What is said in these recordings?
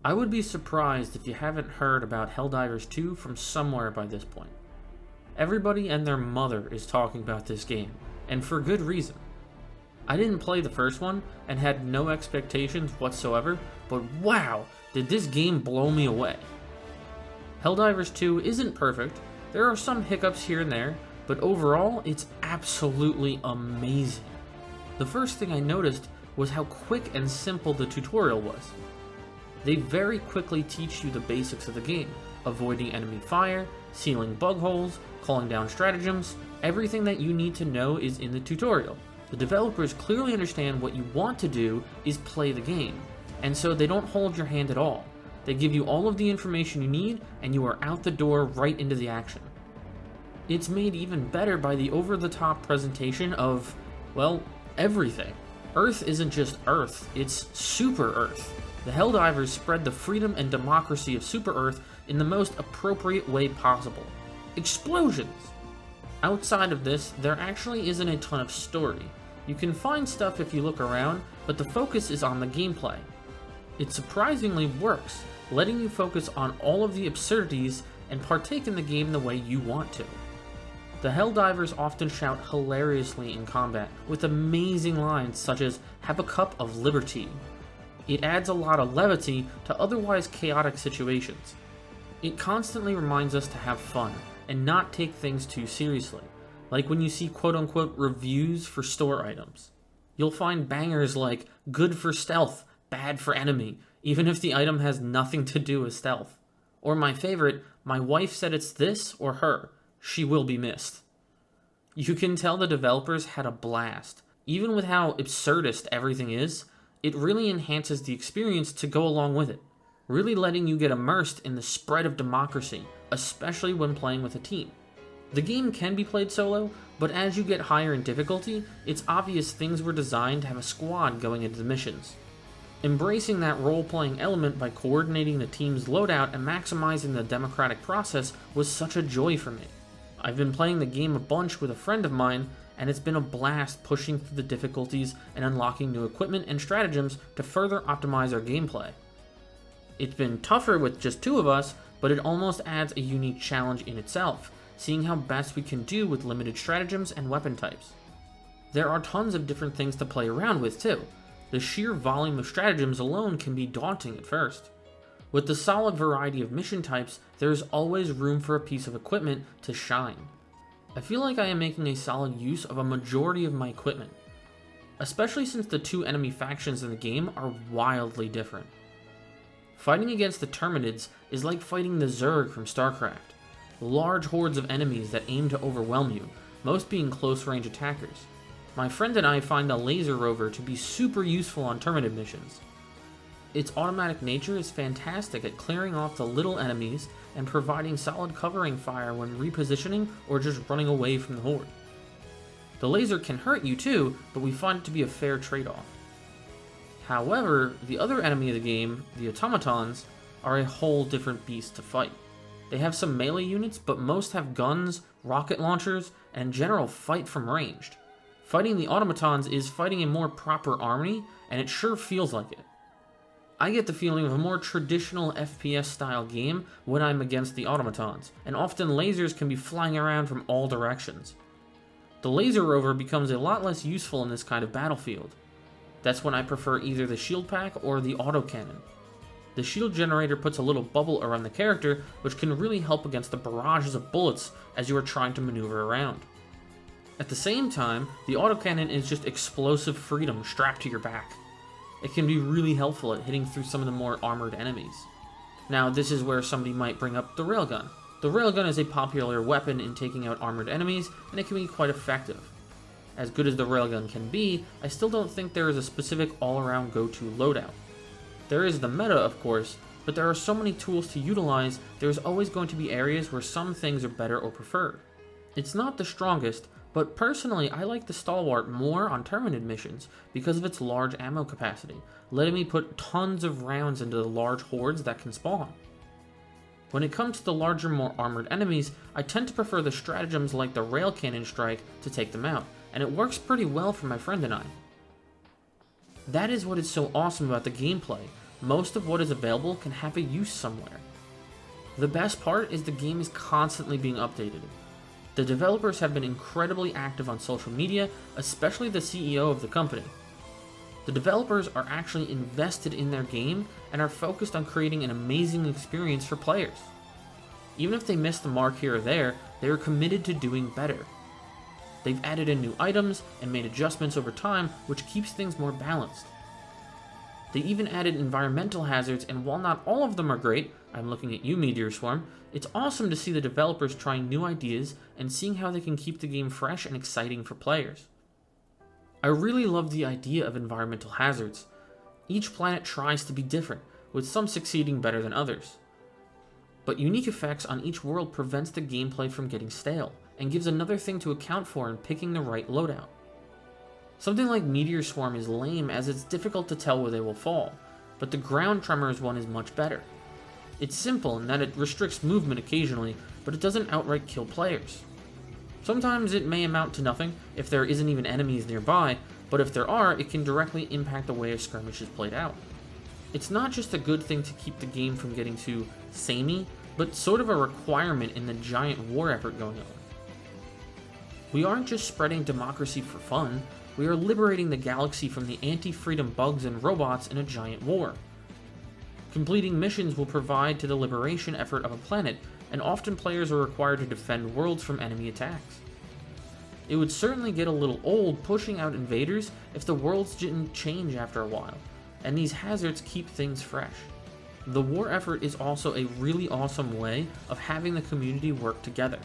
I would be surprised if you haven't heard about Helldivers 2 from somewhere by this point. Everybody and their mother is talking about this game, and for good reason. I didn't play the first one and had no expectations whatsoever, but wow, did this game blow me away. Helldivers 2 isn't perfect, there are some hiccups here and there, but overall it's absolutely amazing. The first thing I noticed was how quick and simple the tutorial was. They very quickly teach you the basics of the game, avoiding enemy fire, sealing bug holes, calling down stratagems. Everything that you need to know is in the tutorial. The developers clearly understand what you want to do is play the game, and so they don't hold your hand at all. They give you all of the information you need, and you are out the door right into the action. It's made even better by the over-the-top presentation of, well, everything. Earth isn't just Earth, it's Super Earth. The Helldivers spread the freedom and democracy of Super Earth in the most appropriate way possible. Explosions! Outside of this, there actually isn't a ton of story. You can find stuff if you look around, but the focus is on the gameplay. It surprisingly works, letting you focus on all of the absurdities and partake in the game the way you want to. The Helldivers often shout hilariously in combat, with amazing lines such as, "Have a cup of liberty." It adds a lot of levity to otherwise chaotic situations. It constantly reminds us to have fun, and not take things too seriously, like when you see quote-unquote reviews for store items. You'll find bangers like, "Good for stealth, bad for enemy," even if the item has nothing to do with stealth. Or my favorite, "My wife said it's this or her, she will be missed." You can tell the developers had a blast. Even with how absurdist everything is, it really enhances the experience to go along with it, really letting you get immersed in the spread of democracy, especially when playing with a team. The game can be played solo, but as you get higher in difficulty, it's obvious things were designed to have a squad going into the missions. Embracing that role-playing element by coordinating the team's loadout and maximizing the democratic process was such a joy for me. I've been playing the game a bunch with a friend of mine, and it's been a blast pushing through the difficulties and unlocking new equipment and stratagems to further optimize our gameplay. It's been tougher with just two of us, but it almost adds a unique challenge in itself, seeing how best we can do with limited stratagems and weapon types. There are tons of different things to play around with too. The sheer volume of stratagems alone can be daunting at first. With the solid variety of mission types, there is always room for a piece of equipment to shine. I feel like I am making a solid use of a majority of my equipment, especially since the two enemy factions in the game are wildly different. Fighting against the Terminids is like fighting the Zerg from StarCraft, large hordes of enemies that aim to overwhelm you, most being close-range attackers. My friend and I find the Laser Rover to be super useful on Terminid missions. Its automatic nature is fantastic at clearing off the little enemies and providing solid covering fire when repositioning or just running away from the horde. The laser can hurt you too, but we find it to be a fair trade-off. However, the other enemy of the game, the automatons, are a whole different beast to fight. They have some melee units, but most have guns, rocket launchers, and in general fight from ranged. Fighting the automatons is fighting a more proper army, and it sure feels like it. I get the feeling of a more traditional FPS style game when I'm against the automatons, and often lasers can be flying around from all directions. The Laser Rover becomes a lot less useful in this kind of battlefield. That's when I prefer either the shield pack or the autocannon. The shield generator puts a little bubble around the character, which can really help against the barrages of bullets as you are trying to maneuver around. At the same time, the autocannon is just explosive freedom strapped to your back. It can be really helpful at hitting through some of the more armored enemies. Now, this is where somebody might bring up the railgun. The railgun is a popular weapon in taking out armored enemies, and it can be quite effective. As good as the railgun can be, I still don't think there is a specific all-around go-to loadout. There is the meta, of course, but there are so many tools to utilize, there's always going to be areas where some things are better or preferred. It's not the strongest, but personally I like the Stalwart more on Terminid missions because of its large ammo capacity, letting me put tons of rounds into the large hordes that can spawn. When it comes to the larger, more armored enemies, I tend to prefer the stratagems like the rail cannon strike to take them out, and it works pretty well for my friend and I. That is what is so awesome about the gameplay. most of what is available can have a use somewhere. The best part is the game is constantly being updated. The developers have been incredibly active on social media, especially the CEO of the company. The developers are actually invested in their game and are focused on creating an amazing experience for players. Even if they miss the mark here or there, they are committed to doing better. They've added in new items and made adjustments over time, which keeps things more balanced. They even added environmental hazards, and while not all of them are great, I'm looking at you, Meteor Swarm, it's awesome to see the developers trying new ideas and seeing how they can keep the game fresh and exciting for players. I really love the idea of environmental hazards. Each planet tries to be different, with some succeeding better than others. But unique effects on each world prevents the gameplay from getting stale, and gives another thing to account for in picking the right loadout. Something like Meteor Swarm is lame as it's difficult to tell where they will fall, but the Ground Tremors one is much better. It's simple in that it restricts movement occasionally, but it doesn't outright kill players. Sometimes it may amount to nothing if there isn't even enemies nearby, but if there are, it can directly impact the way a skirmish is played out. It's not just a good thing to keep the game from getting too samey, but sort of a requirement in the giant war effort going on. We aren't just spreading democracy for fun, we are liberating the galaxy from the anti-freedom bugs and robots in a giant war. Completing missions will provide to the liberation effort of a planet, and often players are required to defend worlds from enemy attacks. It would certainly get a little old pushing out invaders if the worlds didn't change after a while, and these hazards keep things fresh. The war effort is also a really awesome way of having the community work together.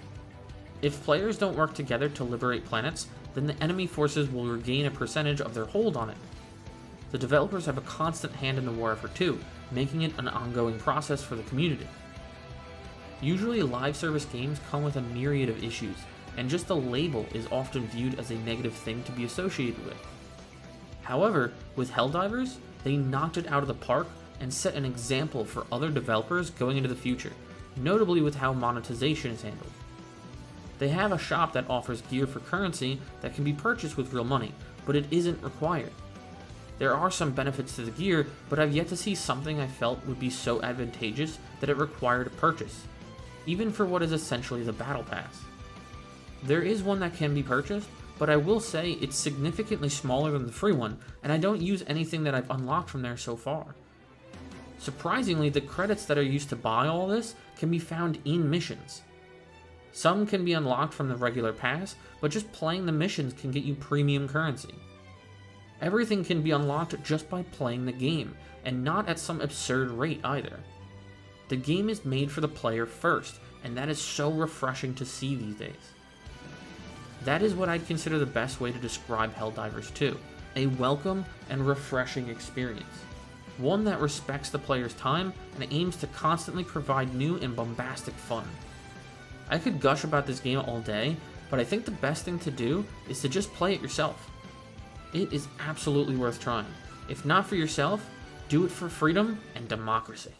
If players don't work together to liberate planets, then the enemy forces will regain a percentage of their hold on it. The developers have a constant hand in the war effort too, making it an ongoing process for the community. Usually live service games come with a myriad of issues, and just the label is often viewed as a negative thing to be associated with. However, with Helldivers, they knocked it out of the park and set an example for other developers going into the future, notably with how monetization is handled. They have a shop that offers gear for currency that can be purchased with real money, but it isn't required. There are some benefits to the gear, but I've yet to see something I felt would be so advantageous that it required a purchase, even for what is essentially the Battle Pass. There is one that can be purchased, but I will say it's significantly smaller than the free one, and I don't use anything that I've unlocked from there so far. Surprisingly, the credits that are used to buy all this can be found in missions. Some can be unlocked from the regular pass, but just playing the missions can get you premium currency. Everything can be unlocked just by playing the game, and not at some absurd rate either. The game is made for the player first, and that is so refreshing to see these days. That is what I'd consider the best way to describe Helldivers 2, a welcome and refreshing experience. One that respects the player's time and aims to constantly provide new and bombastic fun. I could gush about this game all day, but I think the best thing to do is to just play it yourself. It is absolutely worth trying. If not for yourself, do it for freedom and democracy.